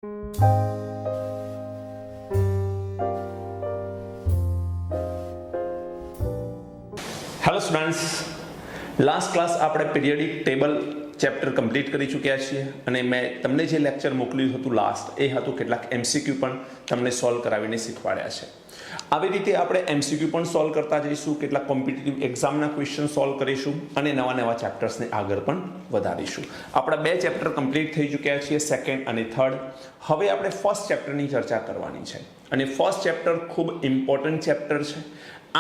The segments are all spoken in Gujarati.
હેલો સ્ટુડન્ટ્સ, લાસ્ટ ક્લાસ આપણે પીરિયડિક ટેબલ ચેપ્ટર કમ્પ્લીટ કરી ચૂક્યા છીએ અને મેં તમને જે લેક્ચર મોકલ્યું હતું લાસ્ટ એ હતું કેટલાક એમસીક્યુ પણ તમને સોલ્વ કરાવીને શીખવાડ્યા છે. આવી રીતે આપણે એમસીક્યુ પણ સોલ્વ કરતા જઈશું, કેટલાક કોમ્પિટિટિવ એક્ઝામના ક્વેશ્ચન સોલ્વ કરીશું અને નવા ચેપ્ટર્સને આગળ પણ વધારીશું. આપણા 2 ચેપ્ટર કમ્પ્લીટ થઈ ચૂક્યા છીએ, સેકન્ડ અને થર્ડ. હવે આપણે ફર્સ્ટ ચેપ્ટરની ચર્ચા કરવાની છે અને ફર્સ્ટ ચેપ્ટર ખૂબ ઇમ્પોર્ટન્ટ ચેપ્ટર છે.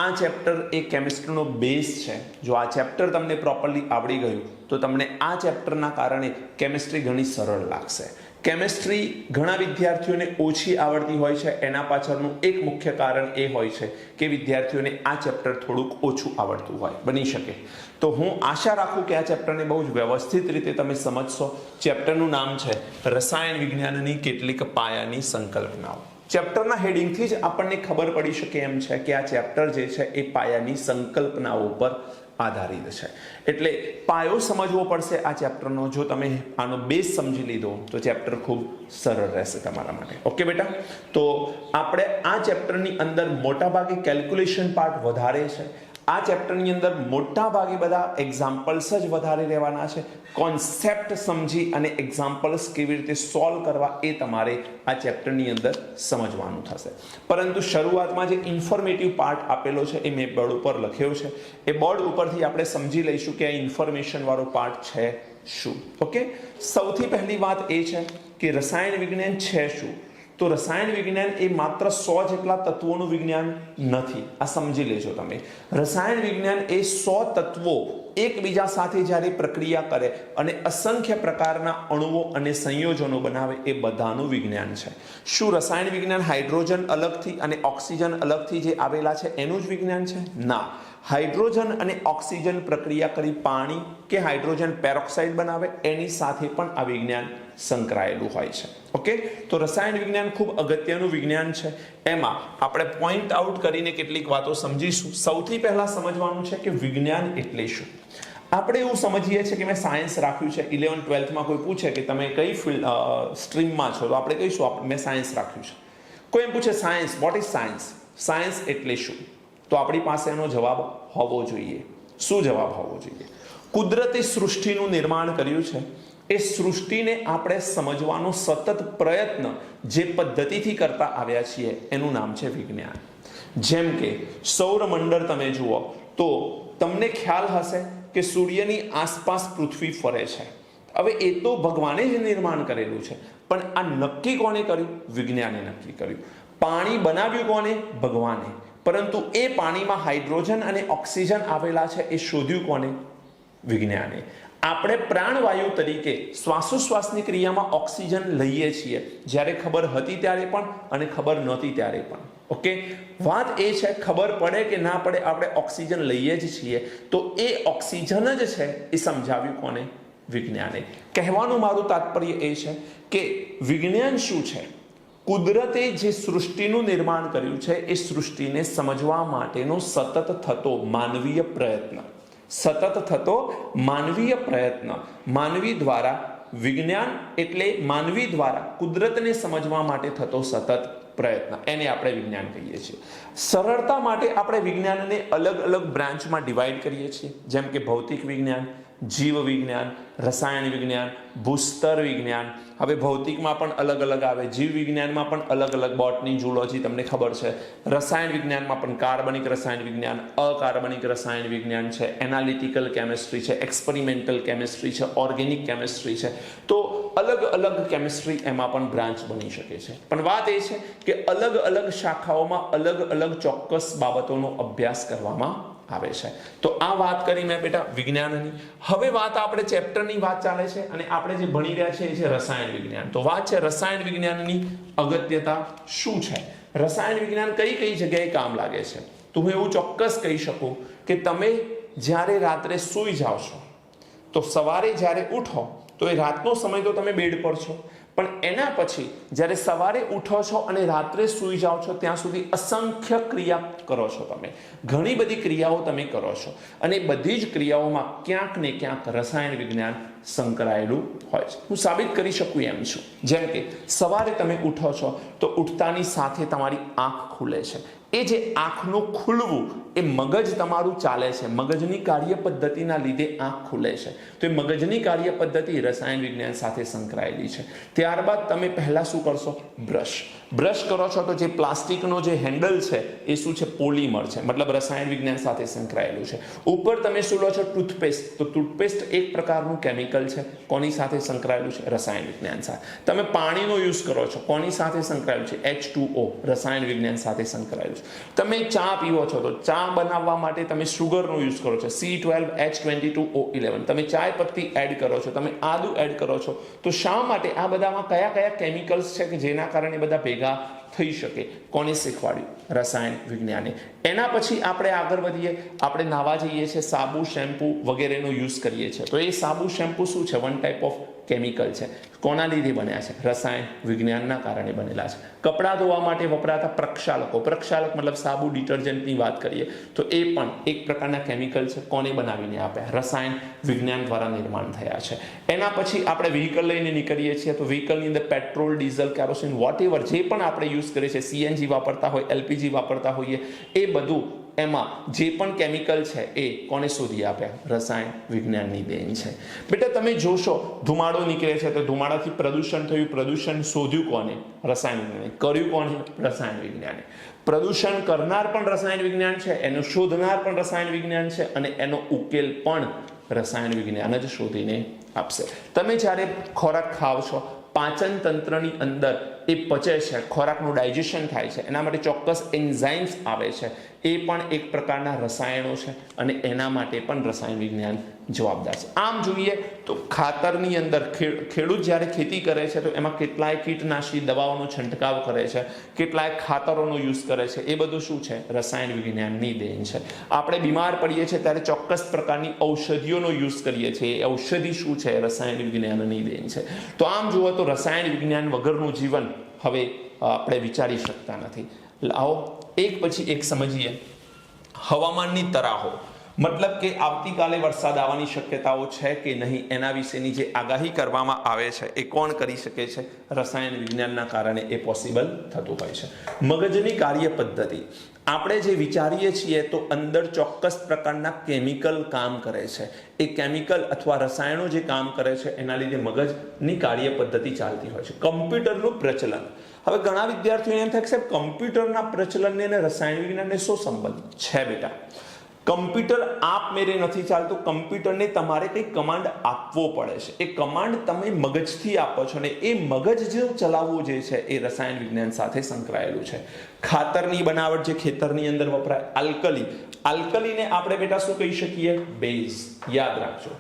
આ ચેપ્ટર એ કેમિસ્ટ્રીનો બેઝ છે. જો આ ચેપ્ટર તમને પ્રોપરલી આવડી ગયું તો તમને આ ચેપ્ટરના કારણે કેમિસ્ટ્રી ઘણી સરળ લાગશે. કેમિસ્ટ્રી ઘણા વિદ્યાર્થીઓને ઓછી આવડતી હોય છે, એના પાછળનું એક મુખ્ય કારણ એ હોય છે કે વિદ્યાર્થીઓને આ ચેપ્ટર થોડુંક ઓછું આવડતું હોય, બની શકે. તો હું આશા રાખું કે આ ચેપ્ટરને બહુ જ વ્યવસ્થિત રીતે તમે સમજશો. ચેપ્ટરનું નામ છે રસાયણ વિજ્ઞાનની કેટલીક પાયાની સંકલ્પનાઓ. ચેપ્ટરના હેડિંગથી જ આપણને ખબર પડી શકે એમ છે કે આ ચેપ્ટર જે છે એ પાયાની સંકલ્પનાઓ પર આધારિત છે. એટલે પાયો સમજવો પડશે આ ચેપ્ટરનો. જો તમે આનો બેઝ સમજી લીધો તો ચેપ્ટર ખૂબ સરળ રહેશે તમારા માટે. ઓકે બેટા, તો આપણે આ ચેપ્ટરની અંદર મોટાભાગે કેલ્ક્યુલેશન પાર્ટ વધારે છે. આ ચેપ્ટરની અંદર મોટા ભાગે બધા એક્ઝામ્પલ્સ જ વધારે રહેવાના છે. કોન્સેપ્ટ સમજી અને એક્ઝામ્પલ્સ કેવી રીતે સોલ્વ કરવા એ તમારે આ ચેપ્ટરની અંદર સમજવાનું થશે. પરંતુ શરૂઆતમાં જે ઇન્ફોર્મેટિવ પાર્ટ આપેલો છે એ મેં બોર્ડ ઉપર લખ્યો છે. એ બોર્ડ ઉપરથી આપણે સમજી લઈશું કે આ ઇન્ફોર્મેશન વાળો પાર્ટ છે શું. ઓકે, સૌથી પહેલી વાત એ છે કે રસાયણ વિજ્ઞાન છે શું. તો રસાયણ વિજ્ઞાન એ માત્ર 100 જેટલા તત્વોનું વિજ્ઞાન નથી. આ સમજી લેજો તમે. રસાયણ વિજ્ઞાન એ 100 તત્વો એકબીજા સાથે જ્યારે પ્રક્રિયા કરે અને અસંખ્ય પ્રકારના અણુઓ અને સંયોજનો બનાવે એ બધાનું વિજ્ઞાન છે. શું રસાયણ વિજ્ઞાન હાઇડ્રોજન અલગથી અને ઓક્સિજન અલગથી જે આવેલા છે એનું જ વિજ્ઞાન છે? ના. હાઇડ્રોજન અને ઓક્સિજન પ્રક્રિયા કરી પાણી કે હાઇડ્રોજન પેરોક્સાઇડ બનાવે એની સાથે પણ આ વિજ્ઞાન સંકળાયેલું હોય છે. ઓકે, તો રસાયણ વિજ્ઞાન ખૂબ અગત્યનું વિજ્ઞાન છે. એમાં આપણે પોઈન્ટ આઉટ કરીને કેટલીક વાતો સમજીશું. સૌથી પહેલા સમજવાનું છે કે વિજ્ઞાન એટલે શું. આપણે એવું સમજીએ છીએ કે મેં સાયન્સ રાખ્યું છે. 11th 12thમાં કોઈ પૂછે કે તમે કઈ ફિલ્ડ સ્ટ્રીમમાં છો તો આપણે કહીશું મેં સાયન્સ રાખ્યું છે. કોઈ એમ પૂછે science, what is science? Science એટલે શું? તો આપણી પાસે એનો જવાબ હોવો જોઈએ. શું જવાબ હોવો જોઈએ? કુદરતી સૃષ્ટિનું નિર્માણ કર્યું છે, એ સૃષ્ટિને આપણે સમજવાનો સતત પ્રયત્ન જે પદ્ધતિથી કરતા આવ્યા છીએ એનું નામ છે વિજ્ઞાન. જેમ કે સૌરમંડળ તમે જુઓ તો તમને ખ્યાલ હશે કે સૂર્યની આસપાસ પૃથ્વી ફરે છે. હવે એ તો ભગવાને જ નિર્માણ કરેલું છે, પણ આ નક્કી કોને કર્યું? વિજ્ઞાને નક્કી કર્યું. પાણી બનાવ્યું કોને? ભગવાને. પરંતુ એ પાણીમાં હાઇડ્રોજન અને ઓક્સિજન આવેલા છે એ શોધ્યું કોને? વિજ્ઞાને. આપણે પ્રાણવાયુ તરીકે શ્વાસોશ્વાસની ક્રિયામાં ઓક્સિજન લઈએ છીએ, જ્યારે ખબર હતી ત્યારે પણ અને ખબર નહોતી ત્યારે પણ. ઓકે, વાત એ છે ખબર પડે કે ના પડે આપણે ઓક્સિજન લઈએ જ છીએ. તો એ ઓક્સિજન જ છે એ સમજાવ્યું કોને? વિજ્ઞાને. કહેવાનું મારું તાત્પર્ય એ છે કે વિજ્ઞાન શું છે? કુદરતે જે સૃષ્ટિનું નિર્માણ કર્યું છે એ સૃષ્ટિને સમજવા માટેનો સતત થતો માનવીય પ્રયત્ન. સતત થતો માનવીય પ્રયત્ન. માનવી દ્વારા વિજ્ઞાન એટલે માનવી દ્વારા કુદરતને સમજવા માટે થતો સતત પ્રયત્ન, એને આપણે વિજ્ઞાન કહીએ છીએ. સરળતા માટે આપણે વિજ્ઞાનને અલગ અલગ બ્રાન્ચમાં ડિવાઈડ કરીએ છીએ, જેમ કે ભૌતિક વિજ્ઞાન, જીવ વિજ્ઞાન, રસાયણ વિજ્ઞાન, ભૂસ્તર વિજ્ઞાન. હવે ભૌતિકમાં પણ અલગ અલગ આવે, જીવ વિજ્ઞાનમાં પણ અલગ અલગ, બોટની, ઝૂલોજી તમને ખબર છે. રસાયણ વિજ્ઞાનમાં પણ કાર્બનિક રસાયણ વિજ્ઞાન, અકાર્બનિક રસાયણ વિજ્ઞાન છે, એનાલિટિકલ કેમિસ્ટ્રી છે, એક્સપેરિમેન્ટલ કેમિસ્ટ્રી છે, ઓર્ગેનિક કેમિસ્ટ્રી છે. તો અલગ અલગ કેમિસ્ટ્રી એમાં પણ બ્રાન્ચ બની શકે છે. પણ વાત એ છે કે અલગ અલગ શાખાઓમાં અલગ અલગ ચોક્કસ બાબતોનો અભ્યાસ કરવામાં આવે છે. તો આ વાત કરી મેં બેટા વિજ્ઞાનની. હવે વાત આપણે ચેપ્ટરની વાત ચાલે છે અને આપણે જે ભણી રહ્યા છીએ એ છે રસાયણ વિજ્ઞાન. તો વાત છે રસાયણ વિજ્ઞાનની અગત્યતા શું છે, રસાયણ વિજ્ઞાન કઈ કઈ જગ્યાએ કામ લાગે છે. તો હું એવું ચોક્કસ કહી શકું કે તમે જ્યારે રાત્રે સૂઈ જાઓ છો તો સવારે જ્યારે ઉઠો તો એ રાતનો સમય તો તમે બેડ પર છો, પણ એના પછી જ્યારે સવારે ઉઠો છો અને રાત્રે સૂઈ જાઓ છો ત્યાં સુધી અસંખ્ય ક્રિયા કરો છો તમે, ઘણી બધી ક્રિયાઓ તમે કરો છો અને બધી જ ક્રિયાઓમાં ક્યાંક ને ક્યાંક રસાયણ વિજ્ઞાન સંકળાયેલું હોય છે. હું સાબિત કરી શકું એમ છું. જેમ કે સવારે તમે ઉઠો છો તો ઉઠતાની સાથે તમારી આંખ ખુલે છે. એ જે આંખનું ખુલવું એ મગજ તમારું ચાલે છે, મગજની કાર્ય પદ્ધતિના લીધે આંખ ખુલે છે. તો એ મગજની કાર્ય પદ્ધતિ રસાયણ વિજ્ઞાન સાથે સંકળાયેલી છે. ત્યારબાદ તમે પહેલા શું કરશો? બ્રશ કરો છો તો જે પ્લાસ્ટિકનો જે હેન્ડલ છે એ શું છે? પોલીમર છે, મતલબ રસાયણ વિજ્ઞાન સાથે સંકળાયેલું છે. ઉપર તમે શું લો છો? ટૂથપેસ્ટ. તો ટૂથપેસ્ટ એક પ્રકારનું કેમિકલ છે. કોની સાથે સંકળાયેલું છે? રસાયણ વિજ્ઞાન સાથે. તમે પાણીનો યુઝ કરો છો, કોની સાથે સંકળાયેલું છે? H2O, રસાયણ વિજ્ઞાન સાથે સંકળાયેલું છે. તમે ચા પીવો છો તો ચા બનાવવા માટે તમે સુગરનો યુઝ કરો છો, C12H22O11. તમે ચાય પત્તી એડ કરો છો, તમે આદુ એડ કરો છો. તો શા માટે? આ બધામાં કયા કયા કેમિકલ્સ છે કે જેના કારણે બધા ભેગા થઈ શકે? કોને શીખવાડ્યું? રસાયણ વિજ્ઞાને. એના પછી આપણે આગળ વધીએ, આપણે નાવા જઈએ છીએ, સાબુ, શેમ્પુ વગેરેનો યુઝ કરીએ છીએ. તો એ સાબુ, શેમ્પુ શું છે? વન ટાઈપ ઓફ કેમિકલ છે. કોના લીધે બન્યા છે? રસાયણ વિજ્ઞાનના કારણે બનેલા છે. કપડાં ધોવા માટે વપરાતા પ્રક્ષાલકો, પ્રક્ષાલક મતલબ સાબુ, ડિટર્જન્ટની વાત કરીએ તો એ પણ એક પ્રકારના કેમિકલ છે. કોને બનાવીને આપ્યા? રસાયણ વિજ્ઞાન દ્વારા નિર્માણ થયા છે. એના પછી આપણે વ્હીકલ લઈને નીકળીએ છીએ તો વ્હીકલની અંદર petrol, diesel, kerosene, whatever જે પણ આપણે યુઝ કરીએ છીએ, CNG વાપરતા હોય, LPG વાપરતા હોઈએ, એ બધું એમાં જે પણ કેમિકલ છે એ કોને શોધી આપ્યા? રસાયણ વિજ્ઞાનની દેન છે. બેટા તમે જોશો ધુમાડો નીકળે છે તો ધુમાડાથી પ્રદૂષણ થયું. પ્રદૂષણ શોધ્યું કોને? રસાયણ વિજ્ઞાને. કર્યું કોને? રસાયણ વિજ્ઞાને. પ્રદૂષણ કરનાર પણ રસાયણ વિજ્ઞાન છે, એનો શોધનાર પણ રસાયણ વિજ્ઞાન છે અને એનો ઉકેલ પણ રસાયણ વિજ્ઞાન જ શોધીને આપશે. તમે જ્યારે ખોરાક ખાવ છો, પાચન તંત્રની અંદર એ પચે છે, ખોરાકનું ડાયજેશન થાય છે, એના માટે ચોક્કસ એન્ઝાઇમ્સ આવે છે. એ પણ એક પ્રકારના રસાયણો છે અને એના માટે પણ રસાયણ વિજ્ઞાન જવાબદાર છે. આમ જોઈએ તો ખાતરની અંદર ખેડૂત જ્યારે ખેતી કરે છે તો એમાં કેટલાય કીટનાશી દવાઓનો છંટકાવ કરે છે, કેટલાય ખાતરોનો યુઝ કરે છે. એ બધું શું છે? રસાયણ વિજ્ઞાનની દેન છે. આપણે બીમાર પડીએ છીએ ત્યારે ચોક્કસ પ્રકારની ઔષધિઓનો યુઝ કરીએ છીએ. એ ઔષધિ શું છે? રસાયણ વિજ્ઞાનની દેન છે. તો આમ જુઓ તો રસાયણ વિજ્ઞાન વગરનું જીવન હવે આપણે વિચારી શકતા નથી. આવો એક પછી એક સમજીએ. હવામાનની તરાહો, મતલબ કે આવતીકાલે વરસાદ આવવાની શક્યતાઓ છે કે નહીં એના વિશેની જે આગાહી કરવામાં આવે છે એ કોણ કરી શકે છે? રસાયણ વિજ્ઞાનના કારણે એ પોસિબલ થતું હોય છે. મગજની કાર્ય પદ્ધતિ, આપણે જે વિચારીએ છીએ તો અંદર ચોક્કસ પ્રકારના કેમિકલ કામ કરે છે. એ કેમિકલ અથવા રસાયણો જે કામ કરે છે એના લીધે મગજની કાર્ય પદ્ધતિ ચાલતી હોય છે. કમ્પ્યુટરનું પ્રચલન, હવે ઘણા વિદ્યાર્થીઓને એમ થાય કે કમ્પ્યુટરના પ્રચલનને અને રસાયણ વિજ્ઞાનને શું સંબંધ છે? બેટા કમ્પ્યુટર આપમેળે નથી ચાલતું. કમ્પ્યુટરને તમારે કંઈ કમાન્ડ આપવો પડે છે. એ કમાન્ડ તમે મગજથી આપો છો ને એ મગજ જે ચલાવવું જે છે એ રસાયણ વિજ્ઞાન સાથે સંકળાયેલું છે. ખાતરની બનાવટ જે ખેતરની અંદર વપરાય, આલ્કલી, આલ્કલીને આપણે બેટા શું કહી શકીએ? બેઝ. યાદ રાખજો,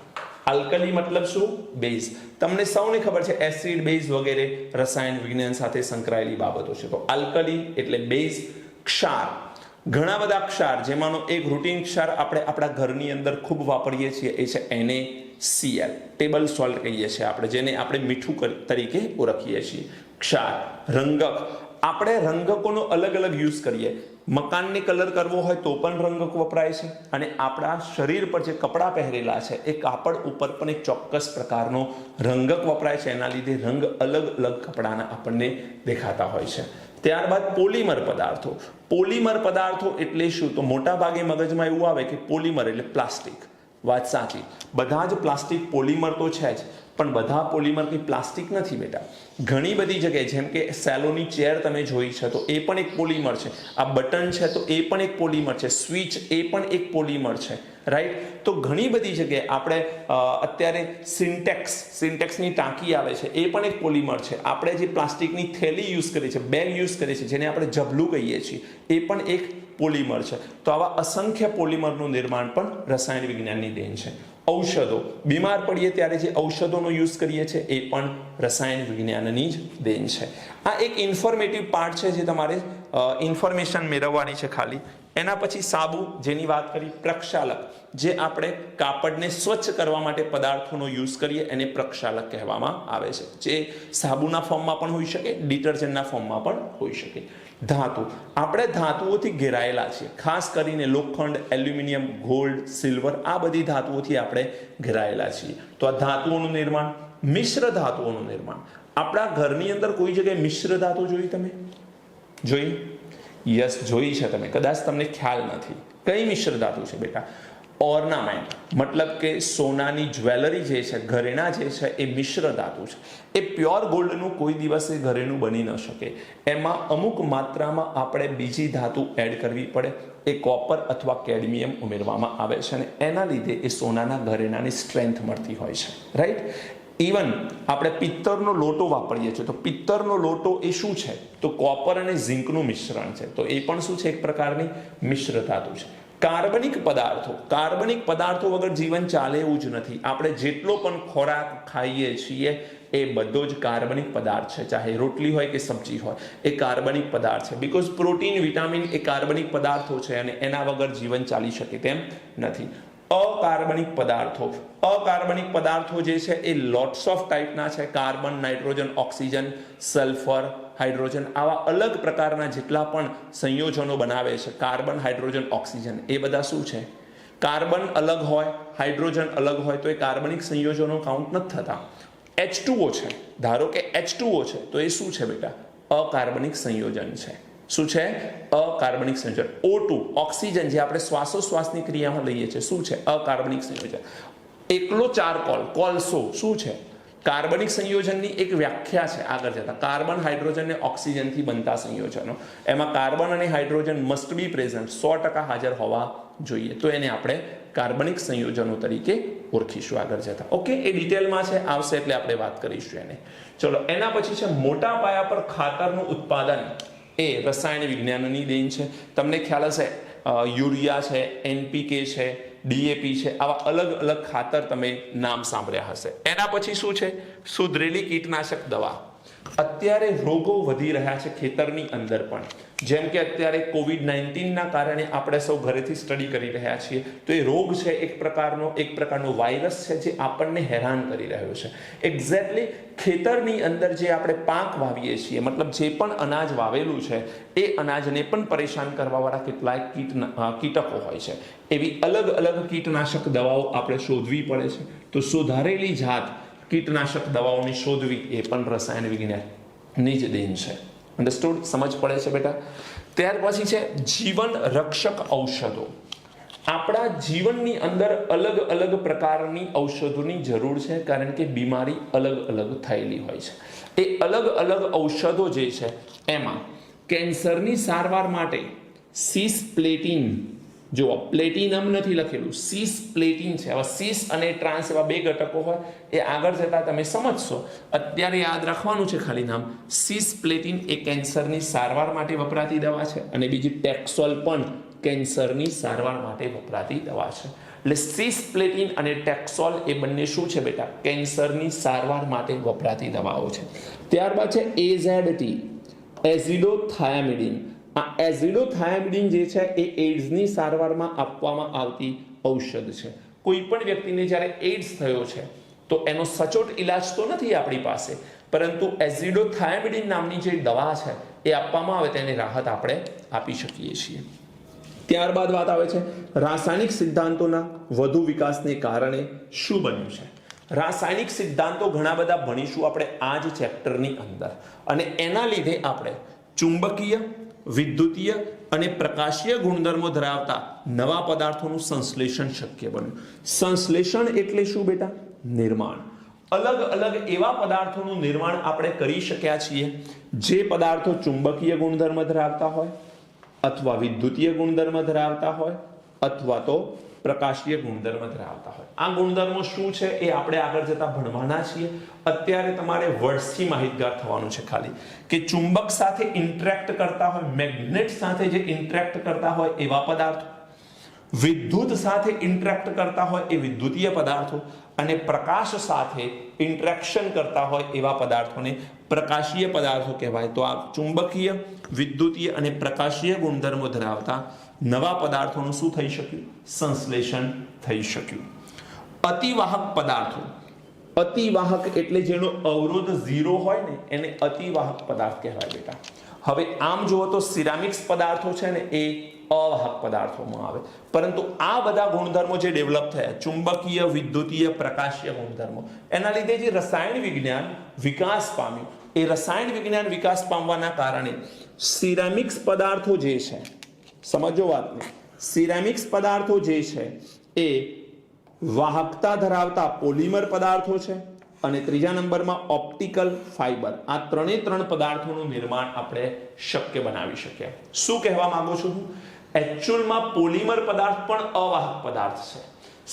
આલ્કલી મતલબ શું? બેઝ. તમને સૌને ખબર છે એસિડ, બેઝ વગેરે રસાયણ વિજ્ઞાન સાથે સંકળાયેલી બાબતો છે. તો આલ્કલી એટલે બેઝ. ક્ષાર, ઘણા બધા ક્ષાર, જેમાંનો એક રૂટીન ક્ષાર આપણે આપણા ઘરની અંદર ખૂબ વાપરીએ છીએ એ છે NaCl, ટેબલ સોલ્ટ કહીએ છીએ આપણે, જેને આપણે મીઠું તરીકે ઓળખીએ છીએ. ક્ષાર. રંગક, આપણે રંગકોનો અલગ અલગ યુઝ કરીએ. મકાનને કલર કરવો હોય તો પણ રંગક વપરાય છે અને આપણા શરીર પર જે કપડાં પહેરેલા છે એ કાપડ ઉપર પણ એક ચોક્કસ પ્રકારનો રંગક વપરાય છે. એના લીધે રંગ અલગ અલગ કપડાના આપણને દેખાતા હોય છે. ત્યારબાદ પોલીમર પદાર્થો. પોલીમર પદાર્થો એટલે શું? તો મોટા ભાગે મગજમાં એવું આવે કે પોલીમર એટલે પ્લાસ્ટિક. વાત સાચી, બધા જ પ્લાસ્ટિક પોલીમર તો છે જ, પણ બધા પોલીમર કંઈ પ્લાસ્ટિક નથી બેટા. ઘણી બધી જગ્યાએ જેમ કે સેલોની ચેર તમે જોઈ છે તો એ પણ એક પોલીમર છે. આ બટન છે તો એ પણ એક પોલીમર છે. સ્વિચ એ પણ એક પોલીમર છે. રાઈટ? તો ઘણી બધી જગ્યાએ આપણે અત્યારે સિન્ટેક્સની ટાંકી આવે છે એ પણ એક પોલીમર છે. આપણે જે પ્લાસ્ટિકની થેલી યુઝ કરીએ છીએ, બેગ યુઝ કરીએ છીએ, જેને આપણે જબલું કહીએ છીએ, એ પણ એક પોલીમર છે. તો આવા અસંખ્ય પોલીમરનું નિર્માણ પણ રસાયણ વિજ્ઞાનની દેન છે. ઔષધો, બીમાર પડીએ ત્યારે જે ઔષધોનો યુઝ કરીએ છીએ એ પણ રસાયણ વિજ્ઞાનની જ દેન છે. આ એક ઇન્ફોર્મેટિવ પાર્ટ છે જે તમારે ઇન્ફોર્મેશન મેળવવાની છે ખાલી. એના પછી સાબુ, જેની વાત કરી, પ્રક્ષાલક, જે આપણે કાપડને સ્વચ્છ કરવા માટે પદાર્થોનો યુઝ કરીએ એને પ્રક્ષાલક કહેવામાં આવે છે, જે સાબુના ફોર્મમાં પણ હોઈ શકે, ડિટર્જન્ટના ફોર્મમાં પણ હોઈ શકે. ધાતુ, આપણે ધાતુઓથી ઘેરાયેલા છીએ, ખાસ કરીને લોખંડ, એલ્યુમિનિયમ, ગોલ્ડ, સિલ્વર, આ બધી ધાતુઓથી આપણે ઘેરાયેલા છીએ. તો આ ધાતુઓનું નિર્માણ. મિશ્ર ધાતુઓનું નિર્માણ, આપણા ઘરની અંદર કોઈ જગ્યાએ મિશ્ર ધાતુ જોઈ તમે? જોઈ? યસ, જોઈ છે તમે, કદાચ તમને ખ્યાલ નથી. કઈ મિશ્ર ધાતુ છે બેટા? ઓર્નામેન્ટ, મતલબ કે સોનાની જ્વેલરી જે છે, ઘરેણા જે છે, એ મિશ્ર ધાતુ છે. એ પ્યોર ગોલ્ડનું કોઈ દિવસે ઘરેણું બની ન શકે. એમાં અમુક માત્રામાં આપણે બીજી ધાતુ એડ કરવી પડે. એ કોપર અથવા કેડમિયમ ઉમેરવામાં આવે છે અને એના લીધે એ સોનાના ઘરેણાની સ્ટ્રેન્થ મળતી હોય છે. રાઈટ? ઇવન આપણે પિત્તળનો લોટો વાપરીએ છીએ, તો પિત્તળનો લોટો એ શું છે? તો કોપર અને ઝિંકનું મિશ્રણ છે. તો એ પણ શું છે? એક પ્રકારની મિશ્ર ધાતુ છે. કાર્બનિક પદાર્થો, કાર્બનિક પદાર્થો વગર જીવન ચાલે એવું જ નથી. આપણે જેટલો પણ ખોરાક ખાઈએ છીએ એ બધો જ કાર્બનિક પદાર્થ છે, ચાહે રોટલી હોય કે સબ્જી હોય, એ કાર્બનિક પદાર્થ છે. બીકોઝ પ્રોટીન, વિટામિન એ કાર્બનિક પદાર્થો છે અને એના વગર જીવન ચાલી શકે તેમ નથી. અકાર્બનિક પદાર્થો, અકાર્બનિક પદાર્થો જે છે એ લોટ્સ ઓફ ટાઈપના છે. Carbon, nitrogen, oxygen, sulphur, hydrogen, આવા અલગ પ્રકારના જેટલા પણ સંયોજનો બનાવે છે, કાર્બન, હાઇડ્રોજન, ઓક્સિજન, એ બધા શું છે? કાર્બન અલગ હોય, હાઇડ્રોજન અલગ હોય તો એ કાર્બનિક સંયોજનો કાઉન્ટ નથી થતા. H2O છે, ધારો કે H2O છે, તો એ શું છે બેટા? અકાર્બનિક સંયોજન છે. શું છે? અકાર્બનિક સંયોજન. O2, ઓક્સિજન, જે આપણે શ્વાસોશ્વાસની ક્રિયામાં લઈએ છીએ, શું છે? અકાર્બનિક સંયોજન. એકલો ચારકોલ, કોલસો, શું છે? કાર્બનિક સંયોજનની એક વ્યાખ્યા છે આગળ જતા. કાર્બન, હાઇડ્રોજન ને ઓક્સિજનથી બનતા સંયોજનો, એમાં કાર્બન અને હાઇડ્રોજન મસ્ટ બી પ્રેઝન્ટ, 100% હાજર હોવા જોઈએ. તો એને આપણે કાર્બનિક સંયોજનો તરીકે ઓળખીશું આગળ જતા. ઓકે, એ ડિટેલમાં છે, આવશે એટલે આપણે વાત કરીશું એને. ચલો, એના પછી છે મોટા પાયા પર ખાતરનું ઉત્પાદન. એ રસાયણ વિજ્ઞાનની દેન છે. તમને ખ્યાલ હશે, યુરિયા છે, NPK છે, DAP છે, આવા અલગ અલગ ખાતર તમે નામ સાંભળ્યા હશે. એના પછી શું છે? સુધરેલી કીટનાશક દવા. અત્યારે રોગો વધી રહ્યા છે ખેતરની અંદર પણ. જેમ કે અત્યારે COVID-19ના કારણે આપણે સૌ ઘરેથી સ્ટડી કરી રહ્યા છીએ, તો એ રોગ છે એક પ્રકારનો વાયરસ છે જે આપણને હેરાન કરી રહ્યો છે. એક્ઝેક્ટલી ખેતરની અંદર જે આપણે પાક વાવીએ છીએ, મતલબ જે પણ અનાજ વાવેલું છે, એ અનાજને પણ પરેશાન કરવાવાળા કેટલાય કીટકો હોય છે. એવી અલગ અલગ કીટનાશક દવાઓ આપણે શોધવી પડે છે. તો સુધારેલી જાત કીટનાશક દવાઓની શોધવી એ પણ રસાયણ વિજ્ઞાનની જ દેન છે. અન્ડરસ્ટુડ? સમજ પડે છે બેટા? ત્યાર પછી છે જીવન રક્ષક ઔષધો. આપણા જીવનની અંદર અલગ અલગ પ્રકારની ઔષધોની જરૂર છે, કારણ કે બીમારી અલગ અલગ થયેલી હોય છે. એ અલગ અલગ ઔષધો જે છે એમાં કેન્સરની સારવાર માટે સિસપ્લેટિન, જો પ્લેટિનમ નથી લખેલું, સિસપ્લેટિન છે. હવે સિસ અને ટ્રાન્સ એવા બે ઘટકો હોય, એ આગળ જતા તમે સમજશો. અત્યારે યાદ રાખવાનું છે ખાલી નામ. સિસપ્લેટિન એ કેન્સરની સારવાર માટે વપરાતી દવા છે અને બીજી ટેક્સોલ પણ કેન્સરની સારવાર માટે વપરાતી દવા છે. એટલે સિસપ્લેટિન અને ટેક્સોલ એ બંને શું છે બેટા? કેન્સરની સારવાર માટે વપરાતી દવાઓ છે. ત્યારબાદ છે AZT, એઝિડોથાયામિડિન. આ એઝિડોથાયામિડિન જે છે એ એઇડ્સની સારવારમાં આપવામાં આવતી ઔષધ છે. કોઈ પણ વ્યક્તિને જ્યારે એઇડ્સ થયો છે તો એનો સચોટ ઈલાજ તો નથી આપણી પાસે, પરંતુ એઝિડોથાયામિડિન નામની જે દવા છે એ આપવામાં આવે તેને રાહત આપણે આપી શકીએ છીએ. ત્યારબાદ વાત આવે છે રાસાયણિક સિદ્ધાંતોના વધુ વિકાસને કારણે શું બન્યું છે. રાસાયણિક સિદ્ધાંતો ઘણા બધા ભણીશું આપણે આ જ ચેપ્ટરની અંદર, અને એના લીધે આપણે ચુંબકીય, વિદ્યુતીય અને પ્રકાશીય ગુણધર્મો ધરાવતા નવા પદાર્થોનું સંશ્લેષણ શક્ય બન્યું. સંશ્લેષણ એટલે શું બેટા? નિર્માણ. અલગ અલગ એવા પદાર્થોનું નિર્માણ આપણે કરી શક્યા છીએ જે પદાર્થો ચુંબકીય ગુણધર્મ ધરાવતા હોય, અથવા વિદ્યુતીય ગુણધર્મ ધરાવતા હોય, અથવા તો પ્રકાશીય ગુણધર્મ ધરાવતા હોય. આ ગુણધર્મો શું છે એ આપણે આગળ જતા ભણવાના છીએ. અત્યારે તમારે વર્ડ્સથી માહિતગાર થવાનું છે ખાલી, કે ચુંબક સાથે ઇન્ટરેક્ટ કરતા હોય, મેગ્નેટ સાથે જે ઇન્ટરેક્ટ કરતા હોય એવા પદાર્થો, વિદ્યુત સાથે ઇન્ટરેક્ટ કરતા હોય એ વિદ્યુતીય પદાર્થો, અને પ્રકાશ સાથે ઇન્ટરેક્શન કરતા હોય એવા પદાર્થોને પ્રકાશીય પદાર્થો કહેવાય. તો આ ચુંબકીય, વિદ્યુતીય અને પ્રકાશીય ગુણધર્મો ધરાવતા નવા પદાર્થોનું શું થઈ શક્યું? સંશ્લેષણ થઈ શક્યું. અતિવાહક પદાર્થો, અતિવાહક એટલે જેનો અવરોધ 0 હોય ને એને અતિવાહક પદાર્થ કહેવાય બેટા. હવે આમ જુઓ તો સિરામિક્સ પદાર્થો છે ને એ અવાહક પદાર્થોમાં આવે, પરંતુ આ બધા ગુણધર્મો જે ડેવલપ થયા, ચુંબકીય, વિદ્યુતીય, પ્રકાશીય ગુણધર્મો, એના લીધે જે રસાયણ વિજ્ઞાન વિકાસ પામ્યું, એ રસાયણ વિજ્ઞાન વિકાસ પામવાના કારણે સિરામિક્સ પદાર્થો જે છે, સમજો વાતને, સિરામિક્સ પદાર્થો જે છે એ વાહકતા ધરાવતા પોલિમર પદાર્થો છે અને ત્રીજા નંબરમાં ઓપ્ટિકલ ફાઇબર. આ ત્રણ પદાર્થોનું નિર્માણ આપણે શક્ય બનાવી શકીએ. શું કહેવા માંગુ છું હું? એકચ્યુઅલમાં પોલિમર પદાર્થ પણ અવાહક પદાર્થ છે,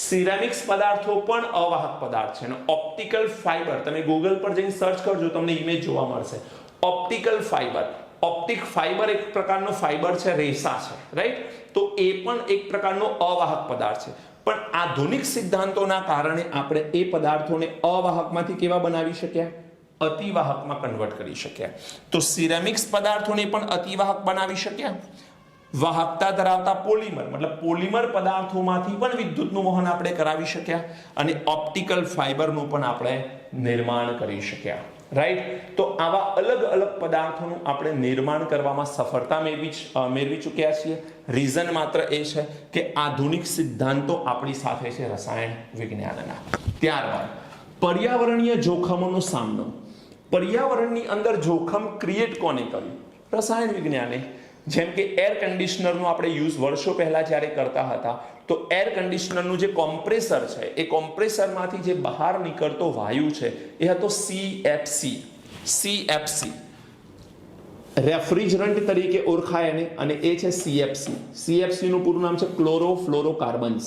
સિરામિક્સ પદાર્થો પણ અવાહક પદાર્થ છે, અને ઓપ્ટિકલ ફાઇબર તમે ગૂગલ પર જઈને સર્ચ કરજો, તમને ઇમેજ જોવા મળશે. ઓપ્ટિકલ ફાઇબર, ઓપ્ટિક ફાઇબર એક પ્રકારનો ફાઇબર છે, રેસા છે, રાઈટ? તો એ પણ એક પ્રકારનો અવાહક પદાર્થ છે. પણ આધુનિક સિદ્ધાંતોના કારણે આપણે એ પદાર્થોને અવાહકમાંથી કેવા બનાવી શક્યા? અતિવાહકમાં કન્વર્ટ કરી શક્યા. તો સિરામિક્સ પદાર્થોને પણ અતિવાહક બનાવી શક્યા. વાહકતા ધરાવતા પોલિમર મતલબ પોલિમર પદાર્થોમાંથી પણ વિદ્યુતનું વહન આપણે કરાવી શક્યા અને ઓપ્ટિકલ ફાઇબરનું પણ આપણે નિર્માણ કરી શક્યા, રાઈટ? તો આવા અલગ અલગ પદાર્થોનું આપણે નિર્માણ કરવામાં સફળતા મેળવી ચૂક્યા છીએ. રીઝન માત્ર એ છે કે આધુનિક સિદ્ધાંતો આપણી સાથે છે રસાયણ વિજ્ઞાનના. ત્યારબાદ પર્યાવરણીય જોખમોનો સામનો. પર્યાવરણની અંદર જોખમ ક્રિએટ કોને કર્યું? રસાયણ વિજ્ઞાને. જેમ કે એર કન્ડિશનરનો આપણે યુઝ વર્ષો પહેલા જ્યારે કરતા હતા, તો એર કન્ડિશનરનું જે કોમ્પ્રેસર છે એ કોમ્પ્રેસરમાંથી જે બહાર નીકળતો વાયુ છે એ હતો CFC. રેફ્રિજરન્ટ તરીકે ઓળખાય અને એ છે CFC નું પૂરું નામ છે ક્લોરોફ્લોરોકાર્બન્સ.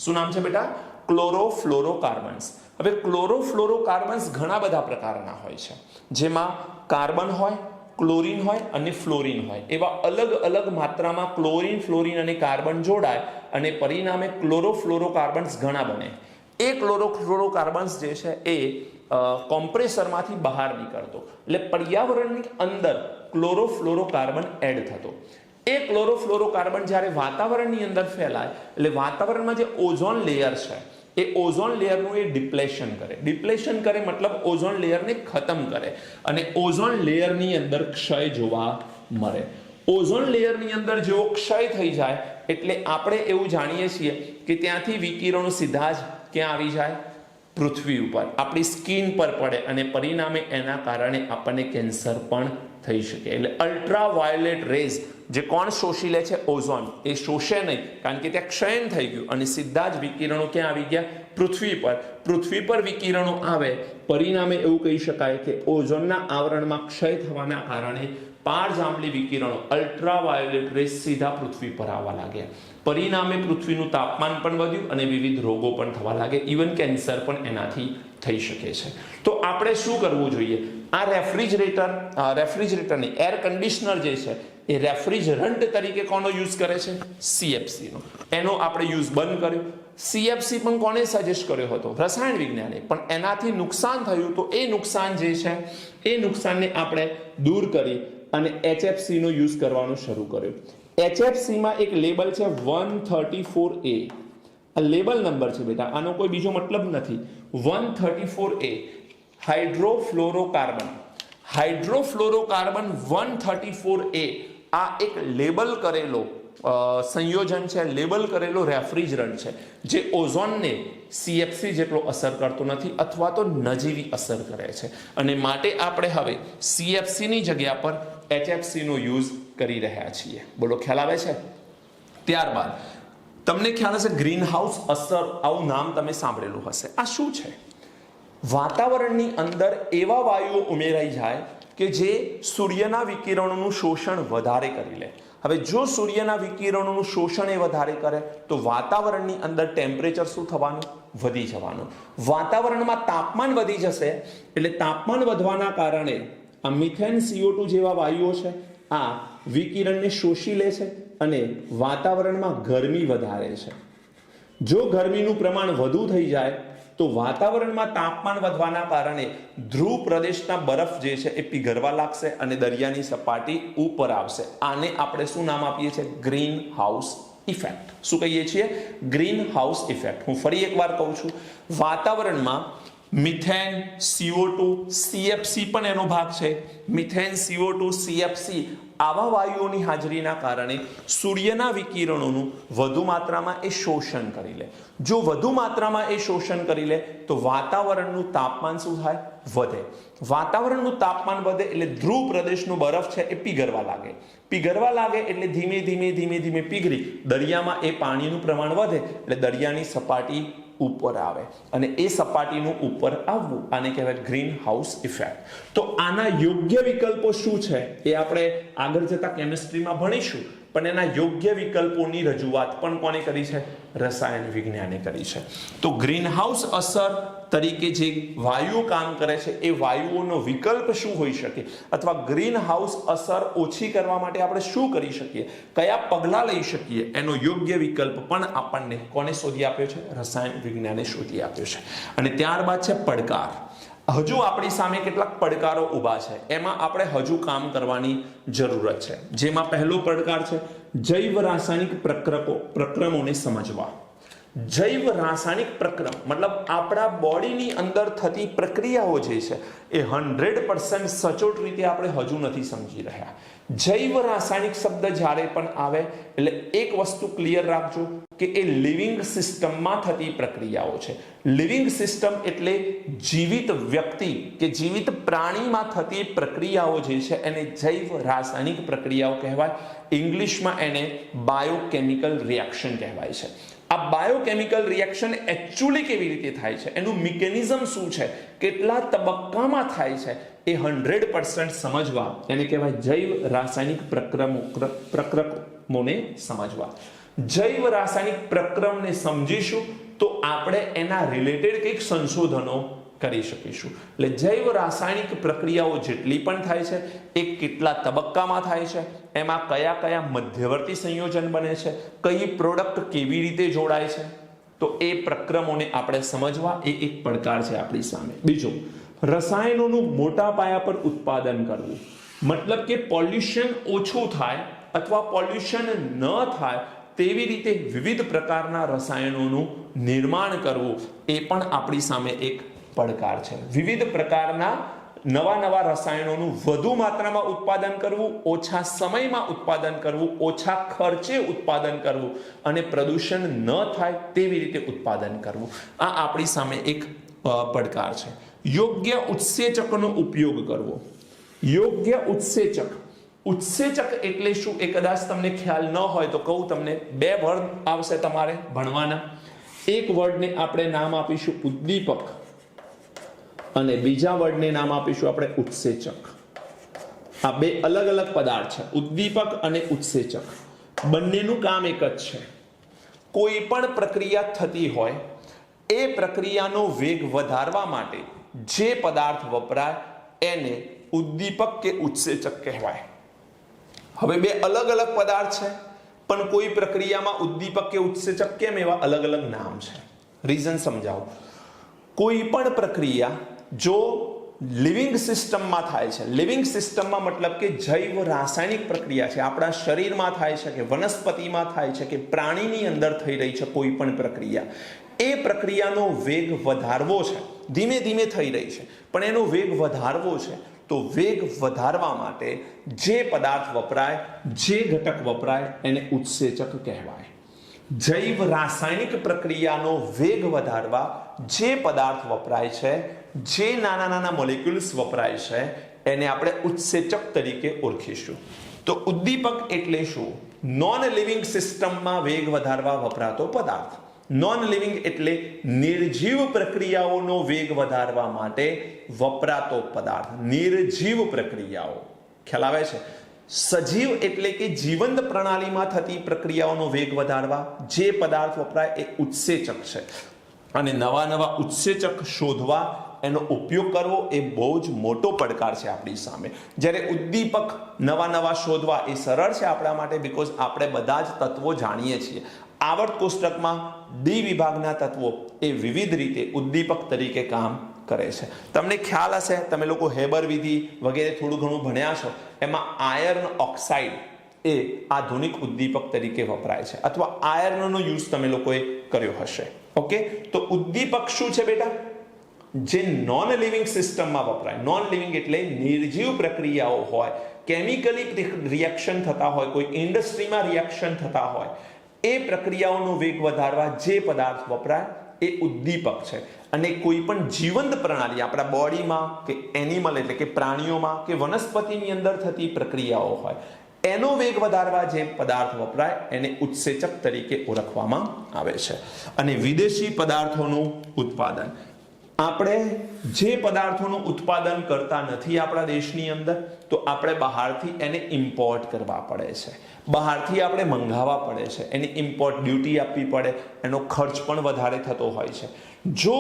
શું નામ છે બેટા? ક્લોરોફ્લોરોકાર્બન્સ. હવે ક્લોરોફ્લોરોકાર્બન્સ ઘણા બધા પ્રકારના હોય છે, જેમાં કાર્બન હોય, ક્લોરીન હોય અને ફ્લોરીન હોય. એવા અલગ અલગ માત્રામાં ક્લોરીન, ફ્લોરીન અને કાર્બન જોડાય અને પરિણામે ક્લોરોફ્લોરોકાર્બન્સ ઘણા બને. એ ક્લોરોફ્લોરોકાર્બન્સ જે છે એ કોમ્પ્રેસરમાંથી બહાર નીકળતો, એટલે પર્યાવરણની અંદર ક્લોરોફ્લોરોકાર્બન એડ થતો. એ ક્લોરોફ્લોરોકાર્બન જ્યારે વાતાવરણની અંદર ફેલાય એટલે વાતાવરણમાં જે ઓઝોન લેયર છે એ ઓઝોન લેયરનું એ ડિપ્લેશન કરે મતલબ ઓઝોન લેયરને ખતમ કરે અને ઓઝોન લેયરની અંદર ક્ષય જોવા મળે. ઓઝોન લેયરની અંદર જેવો ક્ષય થઈ જાય એટલે આપણે એવું જાણીએ છીએ કે ત્યાંથી વિકિરણો સીધા જ ક્યાં આવી જાય? પૃથ્વી ઉપર, આપણી સ્કિન પર પડે અને પરિણામે એના કારણે આપણને કેન્સર પણ થઈ શકે. એટલે અલ્ટ્રાવાયોલેટ રેઝ જે કોણ શોષી લે છે? ઓઝોન. એ શોષે નહીં, કારણ કે ત્યાં ક્ષયન થઈ ગયું અને સીધા જ વિકિરણો ક્યાં આવી ગયા? પૃથ્વી પર. પૃથ્વી પર વિકિરણો આવે, પરિણામે એવું કહી શકાય કે ઓઝોનના આવરણમાં ક્ષય થવાના કારણે પારજાંબલી વિકિરણો અલ્ટ્રાવાયોલેટ રેઝ સીધા પૃથ્વી પર આવવા લાગ્યા. પરિણામે પૃથ્વીનું તાપમાન પણ વધ્યું અને વિવિધ રોગો પણ થવા લાગે. ઇવન કેન્સર પણ એનાથી થઈ શકે છે. તો આપણે શું કરવું જોઈએ? આ રેફ્રિજરેટરની એર કન્ડિશનર જે છે એ રેફ્રિજરન્ટ તરીકે કોનો યુઝ કરે છે? CFC નો. એનો આપણે યુઝ બંધ કર્યો. CFC પણ કોને સજેસ્ટ કર્યો હતો? રસાયણ વિજ્ઞાને. પણ એનાથી નુકસાન થયું, તો એ નુકસાન જે છે એ નુકસાનને આપણે દૂર કરી અને HFC નો યુઝ કરવાનો શરૂ કર્યો. HFC માં એક લેબલ છે 134A. આ લેબલ નંબર છે બેટા, આનો કોઈ બીજો મતલબ નથી. 134A હાઇડ્રોફ્લોરોકાર્બન 134A આ એક લેબલ કરેલો સંયોજન છે, લેબલ કરેલો રેફ્રિજરન્ટ છે જે ઓઝોનને CFC જેટલો અસર કરતો નથી અથવા તો નજીવી અસર કરે છે, અને માટે આપણે હવે CFC ની જગ્યા પર HFC નો યુઝ કરી રહ્યા છીએ. બોલો, ખ્યાલ આવે છે? ત્યારબાદ તમને ખ્યાલ હશે ગ્રીન હાઉસ અસર, આવું નામ તમે સાંભળેલું હશે. આ શું છે? વાતાવરણની અંદર એવા વાયુઓ ઉમેરાઈ જાય કે જે સૂર્યના વિકિરણોનું શોષણ વધારે કરી લે. હવે જો સૂર્યના વિકિરણોનું શોષણ એ વધારે કરે તો વાતાવરણની અંદર ટેમ્પરેચર શું થવાનું? વધી જવાનું. વાતાવરણમાં તાપમાન વધી જશે એટલે તાપમાન વધવાના કારણે આ મિથેન, CO2 જેવા વાયુઓ છે આ વિકિરણને શોષી લે છે અને વાતાવરણમાં ગરમી વધારે છે. જો ગરમીનું પ્રમાણ વધુ થઈ જાય તો વાતાવરણમાં તાપમાન વધવાના કારણે ધ્રુવ પ્રદેશના બરફ જે છે એ પીગળવા લાગશે અને દરિયાની સપાટી ઉપર આવશે. આને આપણે શું નામ આપીએ છીએ? Green house effect. શું કહીએ છીએ? Green house effect. હું ફરી એકવાર કહું છું, વાતાવરણમાં મિથેન, CO2, CFC પણ એનો ભાગ છે. મિથેન, CO2, CFC આવા વાયુઓની હાજરીના કારણે સૂર્યના વિકિરણોનું વધુ માત્રામાં એ શોષણ કરી લે. જો વધુ માત્રામાં એ શોષણ કરી લે તો વાતાવરણનું તાપમાન શું થાય? વધે. વાતાવરણનું તાપમાન વધે એટલે ધ્રુવ પ્રદેશનું બરફ છે એ પીગળવા લાગે. પીગળવા લાગે એટલે ધીમે ધીમે પીગળી દરિયામાં એ પાણીનું પ્રમાણ વધે એટલે દરિયાની સપાટી ઉપર આવે અને એ સપાટીનું ઉપર આવવું આને કહેવાય ગ્રીન હાઉસ ઇફેક્ટ. તો આના યોગ્ય વિકલ્પો શું છે એ આપણે આગળ જતા કેમિસ્ટ્રીમાં ભણીશું, પણ એના યોગ્ય વિકલ્પોની રજૂઆત પણ કોને કરી છે? રસાયણ વિજ્ઞાને કરી છે. તો ગ્રીન હાઉસ અસર તરીકે જે વાયુઓ કામ કરે છે એ વાયુઓનો વિકલ્પ શું હોઈ શકે, અથવા ગ્રીન હાઉસ અસર ઓછી કરવા માટે આપણે શું કરી શકીએ, કયા પગલાં લઈ શકીએ, એનો યોગ્ય વિકલ્પ પણ આપણને કોને શોધી આપ્યો છે? રસાયણ વિજ્ઞાને શોધી આપ્યો છે. અને ત્યારબાદ છે પડકાર. હજુ આપણી સામે કેટલાક પડકારો ઊભા છે, એમાં આપણે હજુ કામ કરવાની જરૂરત છે. જેમાં પહેલો પડકાર છે જૈવ રાસાયણિક પ્રક્રમોને સમજવા. જૈવ રાસાયણિક પ્રક્રમ મતલબ આપણા બોડીની અંદર થતી પ્રક્રિયાઓ જે છે એ 100% સચોટ રીતે આપણે હજુ નથી સમજી રહ્યા. જૈવ રાસાયણિક શબ્દ જ્યારે પણ આવે એટલે એક વસ્તુ ક્લિયર રાખજો કે એ લિવિંગ સિસ્ટમમાં થતી પ્રક્રિયાઓ છે. લિવિંગ સિસ્ટમ એટલે જીવિત વ્યક્તિ કે જીવિત પ્રાણીમાં થતી પ્રક્રિયાઓ જે છે એને જૈવ રાસાયણિક પ્રક્રિયાઓ કહેવાય. ઇંગ્લિશમાં એને બાયોકેમિકલ રિએક્શન કહેવાય છે. આ બાયોકેમિકલ રિએક્શન એકચ્યુઅલી કેવી રીતે થાય છે, એનું મિકેનિઝમ શું છે, કેટલા તબક્કામાં થાય છે, એ 100% સમજવા એને કહેવાય જૈવ રાસાયણિક પ્રક્રમોને સમજવા. જૈવ રાસાયણિક પ્રક્રમને સમજીશું તો આપણે એના રિલેટેડ કંઈક સંશોધનો કરી શકીશું. એટલે જૈવ રાસાયણિક પ્રક્રિયાઓ જેટલી પણ થાય છે એ કેટલા તબક્કામાં થાય છે, એમાં કયા કયા મધ્યવર્તી સંયોજન બને છે, કઈ પ્રોડક્ટ કેવી રીતે જોડાય છે, તો એ પ્રક્રમોને આપણે સમજવા એ એક પડકાર છે આપણી સામે. બીજો, રસાયણોનું મોટા પાયા પર ઉત્પાદન કરવું. મતલબ કે પોલ્યુશન ઓછું થાય અથવા પોલ્યુશન ન થાય તેવી રીતે વિવિધ પ્રકારના રસાયણોનું નિર્માણ કરવું એ પણ આપણી સામે એક પડકાર છે. વિવિધ પ્રકારના નવા રસાયણોનું વધુ માત્રામાં ઉત્પાદન કરવું, ઓછા સમયમાં ઉત્પાદન કરવું, ઓછા ખર્ચે ઉત્પાદન કરવું અને પ્રદૂષણ ન થાય તેવી રીતે ઉત્પાદન કરવું, આ આપણી સામે એક પડકાર છે. યોગ્ય ઉત્સેચકનો ઉપયોગ કરવો. યોગ્ય ઉત્સેચક એટલે શું એ કદાચ તમને ખ્યાલ ન હોય તો કહું તમને. બે વર્ડ આવશે તમારે ભણવાના. એક વર્ડને આપણે નામ આપીશું ઉદ્દીપક અને બીજા વર્ડને નામ આપીશું આપણે ઉત્સેચક. આ બે અલગ અલગ પદાર્થ છે, ઉદ્દીપક અને ઉત્સેચક. બંનેનું કામ એક જ છે. કોઈ પણ પ્રક્રિયા થતી હોય એ પ્રક્રિયાનો વેગ વધારવા માટે જે પદાર્થ વપરાય એને ઉદ્દીપક કે ઉત્સેચક કહેવાય. હવે બે અલગ અલગ પદાર્થ છે પણ કોઈ પ્રક્રિયામાં ઉદ્દીપક કે ઉત્સેચક કેમ એવા અલગ અલગ નામ છે? રીઝન સમજાવો. કોઈ પણ પ્રક્રિયા જો લિવિંગ સિસ્ટમમાં થાય છે, લિવિંગ સિસ્ટમમાં મતલબ કે જૈવ રાસાયણિક પ્રક્રિયા છે, આપણા શરીરમાં થાય છે કે વનસ્પતિમાં થાય છે કે પ્રાણીની અંદર થઈ રહી છે કોઈ પણ પ્રક્રિયા, એ પ્રક્રિયાનો વેગ વધારવો છે, ધીમે ધીમે થઈ રહી છે પણ એનો વેગ વધારવો છે, તો વેગ વધારવા માટે જે પદાર્થ વપરાય, જે ઘટક વપરાય એને ઉત્સેચક કહેવાય. જૈવ રાસાયણિક પ્રક્રિયાનો વેગ વધારવા જે પદાર્થ વપરાય છે, જે નાના મોલેક્યુલ્સ વપરાય છે એને આપણે ઉત્સેચક તરીકે ઓળખીશું. તો ઉદ્દીપક એટલે શું? નોન લિવિંગ સિસ્ટમમાં વેગ વધારવા વપરાતો પદાર્થ. નોન લિવિંગ એટલે નિર્જીવ પ્રક્રિયાઓનો વેગ વધારવા માટે વપરાતો પદાર્થ. નિર્જીવ પ્રક્રિયાઓ ખ્યાલ આવે છે? સજીવ એટલે કે જીવંત પ્રણાલીમાં થતી પ્રક્રિયાઓનો વેગ વધારવા જે પદાર્થ વપરાય એ ઉત્સેચક છે. અને નવા ઉત્સેચક શોધવા, એનો ઉપયોગ કરવો એ બહુ જ મોટો પડકાર છે આપણી સામે. જ્યારે ઉદ્દીપક નવા શોધવા એ સરળ છે આપણા માટે, બીકોઝ આપણે બધા જ તત્વો જાણીએ છીએ. આવર્ત કોષ્ટકમાં ડી વિભાગના તત્વો એ વિવિધ રીતે ઉદ્દીપક તરીકે કામ કરે છે. તમને ખ્યાલ હશે, તમે લોકો હેબર વિધિ વગેરે થોડું ઘણું ભણ્યા છો, એમાં આયર્ન ઓક્સાઇડ એ આધુનિક ઉદ્દીપક તરીકે વપરાય છે, અથવા આયર્નનો યુઝ તમે લોકોએ કર્યો હશે. ઓકે, તો ઉદ્દીપક શું છે બેટા? જે નોન લિવિંગ સિસ્ટમમાં વપરાય. નોન લિવિંગ એટલે નિર્જીવ પ્રક્રિયાઓ હોય, કેમિકલી રિએક્શન થતા હોય, કોઈ ઇન્ડસ્ટ્રીમાં રિએક્શન થતા હોય, એ પ્રક્રિયાઓનો વેગ વધારવા જે પદાર્થ વપરાય એ ઉદ્દીપક છે. અને કોઈ પણ જીવંત પ્રણાલી આપણા બોડીમાં કે એનિમલ એટલે કે પ્રાણીઓમાં કે વનસ્પતિની અંદર થતી પ્રક્રિયાઓ હોય, એનો વેગ વધારવા જે પદાર્થ વપરાય એને ઉત્સેચક તરીકે ઓળખવામાં આવે છે. અને વિદેશી પદાર્થોનું ઉત્પાદન, આપણે જે પદાર્થોનું ઉત્પાદન કરતા નથી આપણા દેશની અંદર, તો આપણે બહારથી એને ઇમ્પોર્ટ કરવા પડે છે, બહારથી આપણે મંગાવવા પડે છે, એની ઇમ્પોર્ટ ડ્યુટી આપવી પડે, એનો ખર્ચ પણ વધારે થતો હોય છે. જો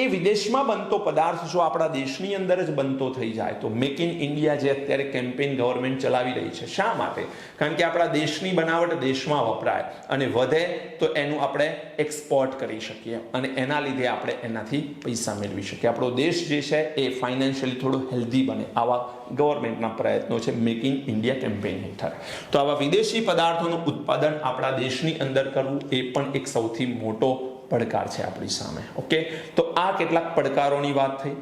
એ વિદેશમાં બનતો પદાર્થ જો આપણા દેશની અંદર જ બનતો થઈ જાય તો મેક ઇન ઇન્ડિયા જે અત્યારે કેમ્પેઇન ગવર્મેન્ટ ચલાવી રહી છે, શા માટે? કારણ કે આપણા દેશની બનાવટ દેશમાં વપરાય અને વધે તો એનું આપણે એક્સપોર્ટ કરી શકીએ અને એના લીધે આપણે એનાથી પૈસા મેળવી શકીએ. આપણો દેશ જે છે એ ફાઇનાન્શિયલી થોડો હેલ્ધી બને, આવા ગવર્મેન્ટના પ્રયત્નો છે મેક ઇન ઇન્ડિયા કેમ્પેઇન હેઠળ. તો આવા વિદેશી પદાર્થોનું ઉત્પાદન આપણા દેશની અંદર કરવું એ પણ એક સૌથી મોટો પડકાર છે આપણી સામે. ઓકે, તો આ કેટલાક પડકારોની વાત થઈ.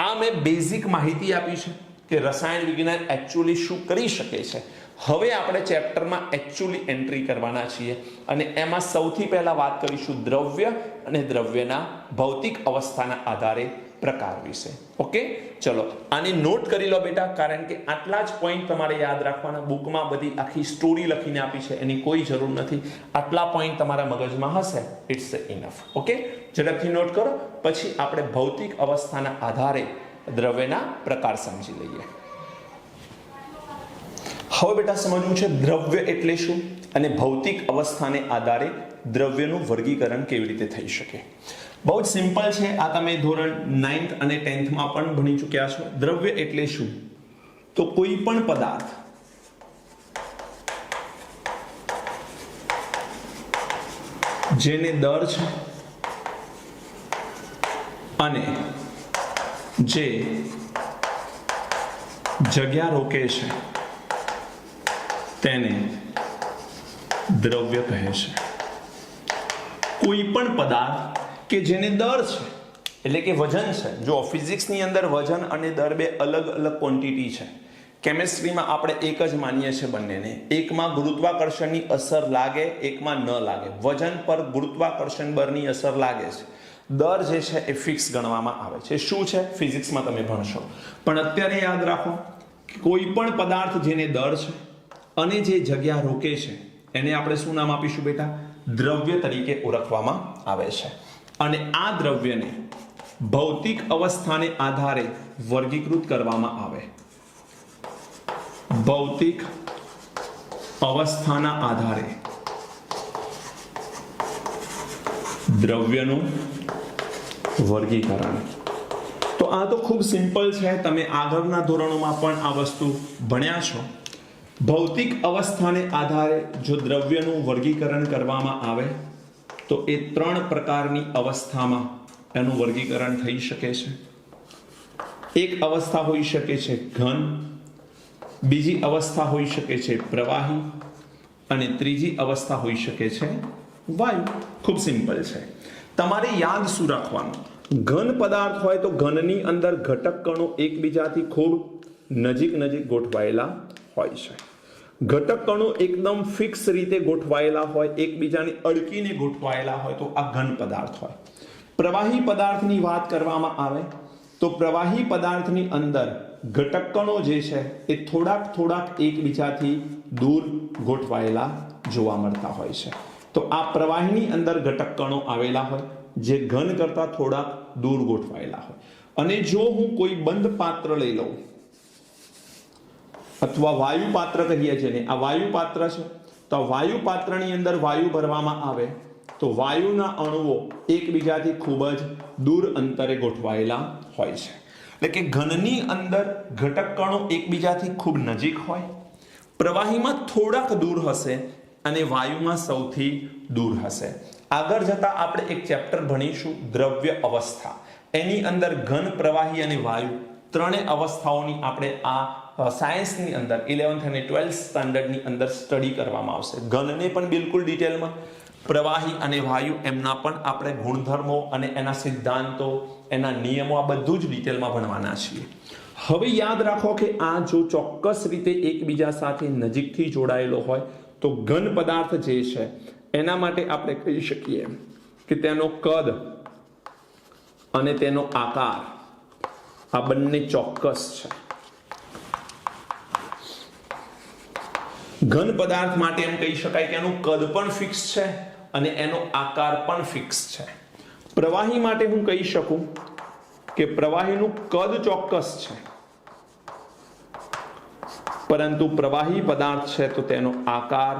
આ મેં બેઝિક માહિતી આપી છે કે રસાયણ વિજ્ઞાન એકચ્યુઅલી શું કરી શકે છે. હવે આપણે ચેપ્ટરમાં એકચ્યુઅલી એન્ટ્રી કરવાના છીએ અને એમાં સૌથી પહેલા વાત કરીશું દ્રવ્ય અને દ્રવ્યના ભૌતિક અવસ્થાના આધારે પ્રકાર વિશે. ઓકે, ચલો આની નોટ કરી લો બેટા, કારણ કે આટલા જ પોઈન્ટ તમારે યાદ રાખવાના. બુકમાં બધી આખી સ્ટોરી લખીને આપી છે, એની કોઈ જરૂર નથી. આટલા પોઈન્ટ તમારા મગજમાં હશે, ઇટ્સ ઇનફ. ઓકે, ઝડપથી નોટ કરો, પછી આપણે ભૌતિક અવસ્થાના આધારે દ્રવ્યના પ્રકાર સમજી લઈએ. હવે બેટા સમજવું છે દ્રવ્ય એટલે શું અને ભૌતિક અવસ્થાને આધારે દ્રવ્યનું વર્ગીકરણ કેવી રીતે થઈ શકે. બહુ જ સિમ્પલ છે. આ તમે ધોરણ 9th અને 10th માં પણ ભણી ચૂક્યા છો. દ્રવ્ય એટલે શું? તો કોઈ પણ પદાર્થ જેને દર છે અને જે જગ્યા રોકે છે તેને દ્રવ્ય કહે છે. કોઈ પણ પદાર્થ કે જેને દર છે એટલે કે વજન છે. જો ફિઝિક્સની અંદર વજન અને દર બે અલગ અલગ ક્વોન્ટિટી છે. કેમિસ્ટ્રીમાં આપણે એક જ માનીએ છીએ બંનેને. એકમાં ગુરુત્વાકર્ષણની અસર લાગે, એકમાં ન લાગે. વજન પર ગુરુત્વાકર્ષણ બળની અસર લાગે છે. દર જે છે એ ફિક્સ ગણવામાં આવે છે. શું છે? ફિઝિક્સમાં તમે ભણશો. પણ અત્યારે યાદ રાખો કે કોઈ પણ પદાર્થ જેને દર છે અને જે જગ્યા રોકે છે એને આપણે શું નામ આપીશું બેટા? દ્રવ્ય તરીકે ઓળખવામાં આવે છે. અને આ દ્રવ્યને ભૌતિક અવસ્થાને આધારે વર્ગીકૃત કરવામાં આવે. ભૌતિક અવસ્થાના આધારે દ્રવ્યનું વર્ગીકરણ. તો આ તો ખૂબ સિમ્પલ છે, તમે આગળના ધોરણોમાં પણ આ વસ્તુ ભણ્યા છો. ભૌતિક અવસ્થાને આધારે જો દ્રવ્યનું વર્ગીકરણ કરવામાં આવે તો એ 3 પ્રકારની અવસ્થામાં એનું વર્ગીકરણ થઈ શકે છે. એક અવસ્થા હોઈ શકે છે ઘન, બીજી અવસ્થા હોઈ શકે છે પ્રવાહી અને ત્રીજી અવસ્થા હોઈ શકે છે વાયુ. ખૂબ સિમ્પલ છે. તમારે યાદ શું રાખવાનું? ઘન પદાર્થ હોય તો ઘનની અંદર ઘટક કણો એકબીજાથી ખૂબ નજીક ગોઠવાયેલા હોય છે. ઘટક કણો એકદમ ફિક્સ રીતે ગોઠવાયેલા હોય, એકબીજાને અડકીને ગોઠવાયેલા હોય તો આ ઘન પદાર્થ હોય. પ્રવાહી પદાર્થની વાત કરવામાં આવે તો પ્રવાહી પદાર્થની અંદર ઘટક કણો જે છે એ થોડાક એકબીજાથી દૂર ગોઠવાયેલા જોવા મળતા હોય છે. તો આ પ્રવાહીની અંદર ઘટક કણો આવેલા હોય જે ઘન કરતા થોડાક દૂર ગોઠવાયેલા હોય. અને જો હું કોઈ બંધ પાત્ર લઈ લઉં અથવા વાયુ પાત્ર કહીએ છીએ, આ વાયુ પાત્ર છે, તો વાયુ પાત્રની અંદર વાયુ ભરવામાં આવે તો વાયુના અણુઓ એકબીજાથી ખૂબ જ દૂર અંતરે ગોઠવાયેલા હોય છે. એટલે કે ઘનની અંદર ઘટક કણો એકબીજાથી ખૂબ નજીક હોય, પ્રવાહીમાં થોડાક દૂર હશે, અને વાયુમાં સૌથી દૂર હશે. આગળ જતા આપણે એક ચેપ્ટર ભણીશું દ્રવ્ય અવસ્થા. એની અંદર ઘન, પ્રવાહી અને વાયુ ત્રણેય અવસ્થાઓની આપણે આ સાયન્સની અંદર 11th અને 12th સ્ટાન્ડર્ડની અંદર સ્ટડી કરવામાં આવશે. ઘનને પણ બિલકુલ ડિટેલમાં, પ્રવાહી અને વાયુ એમના પણ આપણે ગુણધર્મો અને એના સિદ્ધાંતો, એના નિયમો આ બધું જ ડિટેલમાં ભણવાના છીએ. હવે યાદ રાખો કે આ જો ચોક્કસ રીતે એકબીજા સાથે નજીકથી જોડાયેલો હોય તો ઘન પદાર્થ જે છે એના માટે આપણે કહી શકીએ કે તેનો કદ અને તેનો આકાર આ બંને ચોક્કસ છે. ઘન પદાર્થ માટે એમ કહી શકાય કે એનું કદ પણ ફિક્સ છે અને એનો આકાર પણ ફિક્સ છે. પ્રવાહી માટે હું કહી શકું કે પ્રવાહીનું કદ ચોક્કસ છે, પરંતુ પ્રવાહી પદાર્થ છે તો તેનો આકાર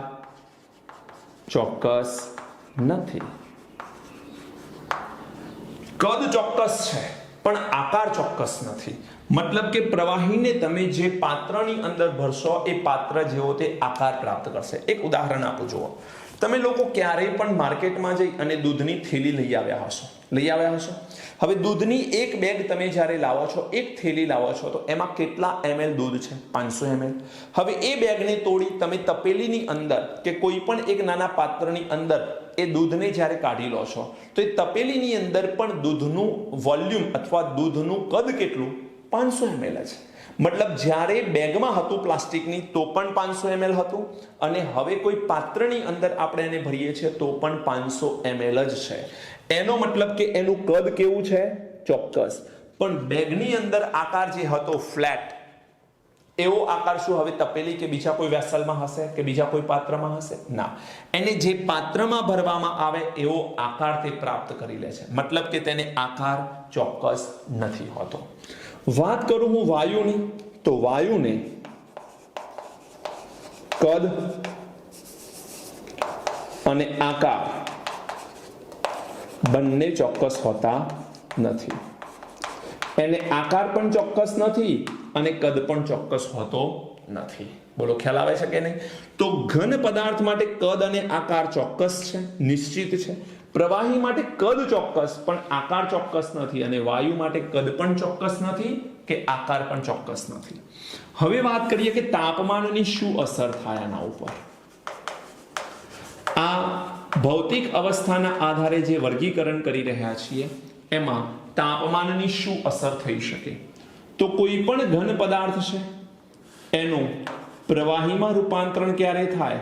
ચોક્કસ નથી. કદ ચોક્કસ છે પણ આકાર ચોક્કસ નથી. મતલબ કે પ્રવાહીને તમે જે પાત્રની અંદર ભરશો એ પાત્ર જેવો તે આકાર પ્રાપ્ત કરશે. એક ઉદાહરણ આપું જુઓ. તમે લોકો ક્યારેય પણ માર્કેટમાં જઈ અને દૂધની થેલી લઈ આવ્યા હશો. હવે દૂધની એક બેગ તમે જ્યારે લાવો છો, એક થેલી લાવો છો, તો એમાં કેટલા ml દૂધ છે? 500 ml. હવે એ બેગને તોડી તમે તપેલીની અંદર કે કોઈ પણ એક નાના પાત્રની અંદર એ દૂધને જ્યારે કાઢી લો છો તો એ તપેલીની અંદર પણ દૂધનું વોલ્યુમ અથવા દૂધનું કદ કેટલું? 500 ml છે. મતલબ જ્યારે બેગમાં હતું પ્લાસ્ટિકની તો પણ 500 ml હતું અને હવે કોઈ પાત્રની અંદર આપણે એને ભરીએ છીએ તો પણ 500 ml જ છે. એનો મતલબ કે એનું કદ કેવું છે? ચોક્કસ. પણ બેગની અંદર આકાર જે હતો ફ્લેટ, એવો આકાર શું હવે તપેલી કે બીજા કોઈ વેસલમાં હશે કે બીજા કોઈ પાત્રમાં હશે? ના. એને જે પાત્રમાં ભરવામાં આવે એવો આકાર તે પ્રાપ્ત કરી લે છે. મતલબ કે તેને આકાર ચોક્કસ નથી હોતો. વાત કરું હું વાયુની, તો વાયુને કદ અને આકાર બંને ચોક્કસ હોતા નથી. એને આકાર પણ ચોક્કસ નથી અને કદ પણ ચોક્કસ હોતો નથી. બોલો, ખ્યાલ આવે છે કે નહીં? તો ઘન પદાર્થ માટે કદ અને આકાર ચોક્કસ છે, નિશ્ચિત છે. પ્રવાહી માટે કદ ચોક્કસ પણ આકાર ચોક્કસ નથી અને વાયુ માટે કદ પણ ચોક્કસ નથી કે આકાર પણ ચોક્કસ નથી. હવે વાત કરીએ કે તાપમાનની શું અસર થાય આના ઉપર. આ ભૌતિક અવસ્થાના આધારે જે વર્ગીકરણ કરી રહ્યા છીએ એમાં તાપમાનની શું અસર થઈ શકે? તો કોઈ પણ ઘન પદાર્થ છે એનું પ્રવાહીમાં રૂપાંતરણ ક્યારે થાય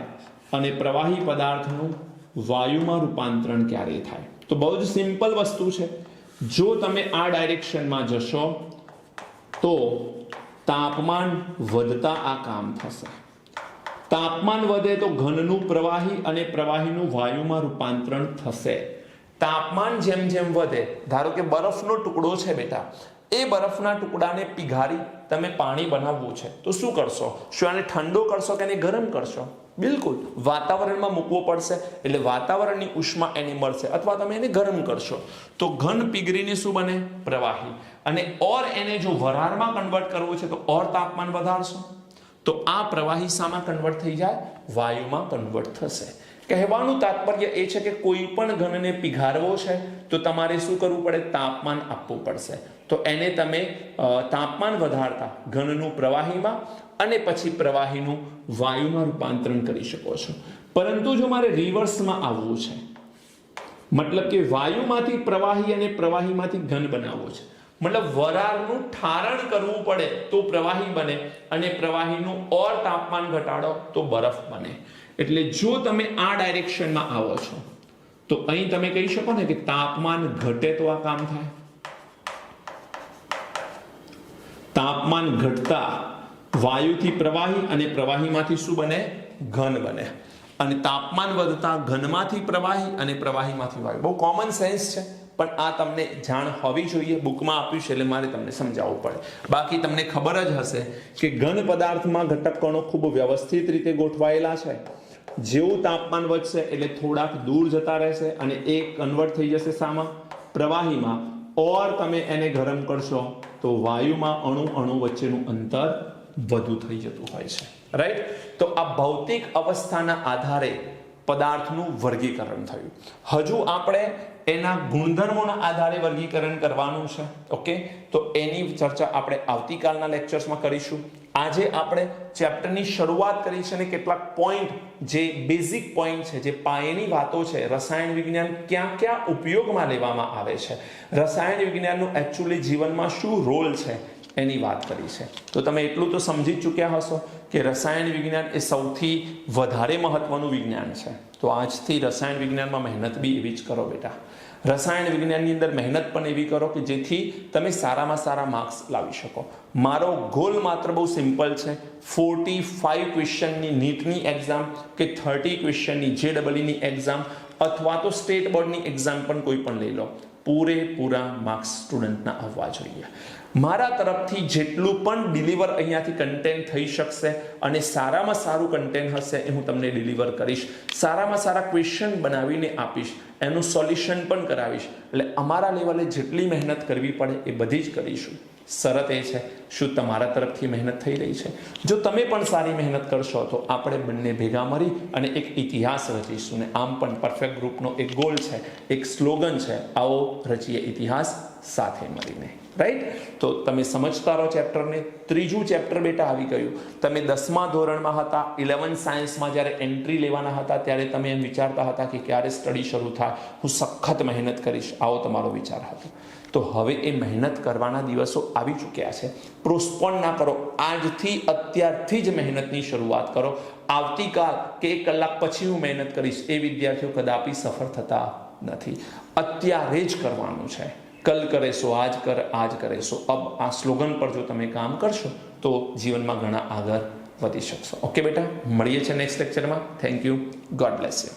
અને પ્રવાહી પદાર્થનું વાયુમાં રૂપાંતરણ ક્યારે થાય? તો બહુ જ સિમ્પલ વસ્તુ છે. જો તમે આ ડાયરેક્શનમાં જશો તો તાપમાન વધતા આ કામ થશે. તાપમાન વધે તો ઘનનું પ્રવાહી અને પ્રવાહીનું વાયુમાં રૂપાંતરણ થશે. તાપમાન જેમ જેમ વધે, ધારો કે બરફનો ટુકડો છે બેટા, એ બરફના ટુકડાને પીઘારી તમે પાણી બનાવવું છે તો શું કરશો? શું આને ઠંડો કરશો કે એને ગરમ કરશો? બિલકુલ વાતાવરણમાં મૂકવો પડશે એટલે વાતાવરણની ઉષ્મા એને મળશે, અથવા તમે એને ગરમ કરશો તો ઘન પીગળીને શું બને? પ્રવાહી. અને ઓર એને જો વરાળમાં કન્વર્ટ કરવું છે તો ઓર તાપમાન વધારશો તો આ પ્રવાહી શામાં કન્વર્ટ થઈ જાય? વાયુમાં કન્વર્ટ થશે. કહેવાનું તાત્પર્ય એ છે કે કોઈ પણ ઘનને પીઘારવો છે તો તમારે શું કરવું પડે? તાપમાન આપવું પડશે. તો એને તમે તાપમાન વધારતા ઘનનું પ્રવાહીમાં અને પછી પ્રવાહીનું વાયુમાં રૂપાંતરણ કરી શકો છો. પરંતુ જો મારે રિવર્સમાં આવવું છે, મતલબ કે વાયુમાંથી પ્રવાહી અને પ્રવાહીમાંથી ઘન બનાવવો છે, મતલબ વરાળનું ઠારણ કરવું પડે તો પ્રવાહી બને અને પ્રવાહીનું ઓર તાપમાન ઘટાડો તો બરફ બને. એટલે જો તમે આ ડાયરેક્શનમાં આવો છો તો અહીં તમે કહી શકો ને કે તાપમાન ઘટે તો આ કામ થાય. તાપમાન ઘટતા વાયુથી પ્રવાહી અને પ્રવાહીમાંથી શું બને? ઘન બને. અને તાપમાન વધતા ઘનમાંથી પ્રવાહી અને પ્રવાહીમાંથી વાયુ. બહુ કોમન સેન્સ છે પણ આ તમને જાણ હોવી જોઈએ. બુકમાં આપ્યું છે એટલે મારે તમને સમજાવવું પડે. બાકી તમને ખબર જ હશે કે ઘન પદાર્થમાં ઘટક કણો ખૂબ વ્યવસ્થિત રીતે ગોઠવાયેલા છે. જેવું તાપમાન વધશે એટલે થોડાક દૂર જતા રહેશે અને એ કન્વર્ટ થઈ જશે શામાં? પ્રવાહીમાં. ઓર તમે એને ગરમ કરશો તો વાયુમાં અણુ વચ્ચેનું અંતર વધુ થઈ જતું હોય છે. રાઈટ? તો આ ભૌતિક અવસ્થાના આધારે પદાર્થનું વર્ગીકરણ થયું. હજુ આપણે એના ગુણધર્મોના આધારે વર્ગીકરણ કરવાનું છે. ઓકે, તો એની ચર્ચા આપણે આવતીકાલના લેક્ચર્સમાં કરીશું. આજે આપણે ચેપ્ટરની શરૂઆત કરી છે અને કેટલાક પોઈન્ટ, જે બેઝિક પોઈન્ટ છે, જે પાયાની વાતો છે, રસાયણ વિજ્ઞાન ક્યાં ક્યાં ઉપયોગમાં લેવામાં આવે છે, રસાયણ વિજ્ઞાનનું એકચ્યુઅલી જીવનમાં શું રોલ છે, એની વાત કરી છે. તો તમે એટલું તો સમજી જ ચૂક્યા હશો કે રસાયણ વિજ્ઞાન એ સૌથી વધારે મહત્વનું વિજ્ઞાન છે. તો આજથી રસાયણ વિજ્ઞાનમાં મહેનત બી એવી જ કરો બેટા. રસાયણ વિજ્ઞાનની અંદર મહેનત પણ એવી કરો કે જેથી તમે સારામાં સારા માર્ક્સ લાવી શકો. મારો ગોલ માત્ર બહુ સિમ્પલ છે. 45 ક્વેશ્ચનની નીટની એક્ઝામ કે 30 ક્વેશ્ચનની JEE એક્ઝામ અથવા તો સ્ટેટ બોર્ડની એક્ઝામ પણ કોઈ પણ લઈ લો, પૂરેપૂરા માર્ક્સ સ્ટુડન્ટના આવવા જોઈએ. મારા તરફથી જેટલું પણ ડિલિવર અહીંયાથી કન્ટેન્ટ થઈ શકશે અને સારામાં સારું કન્ટેન્ટ હશે એ હું તમને ડિલિવર કરીશ. સારામાં સારા ક્વેશ્ચન બનાવીને આપીશ, એનું સોલ્યુશન પણ કરાવીશ. એટલે અમારા લેવલે જેટલી મહેનત કરવી પડે એ બધી જ કરીશું. શરત એ છે, શું તમારા તરફથી મહેનત થઈ રહી છે? જો તમે પણ સારી મહેનત કરશો તો આપણે બંને ભેગા મળી અને એક ઇતિહાસ રચીશું. ને આમ પણ પરફેક્ટ ગ્રુપનો એક ગોલ છે, એક સ્લોગન છે, આવો રચીએ ઇતિહાસ સાથે મળીને. રાઈટ? તો તમે સમજતા રહો ચેપ્ટરને. ત્રીજું ચેપ્ટર બેટા આવી ગયું. તમે 10મા ધોરણમાં હતા, 11 સાયન્સમાં જ્યારે એન્ટ્રી લેવાના હતા ત્યારે તમે એમ વિચારતા હતા કે ક્યારે સ્ટડી શરૂ થાય, હું સખત મહેનત કરીશ, આવો તમારો વિચાર હતો. તો હવે એ મહેનત કરવાના દિવસો આવી ચૂક્યા છે. પોસ્ટપોન ના કરો, આજથી અત્યારથી જ મહેનતની શરૂઆત કરો. આવતીકાલ કે 1 કલાક પછી હું મહેનત કરીશ એ વિદ્યાર્થીઓ કદાપી સફળ થતા નથી. અત્યારે જ કરવાનું છે. કલ કરે સો આજ કર, આજ કરે સો અબ. આ સ્લોગન પર જો તમે કામ કરશો તો જીવનમાં ઘણા આગળ વધી શકશો. ઓકે બેટા, મળીએ છીએ નેક્સ્ટ લેક્ચરમાં. Thank you. God bless you.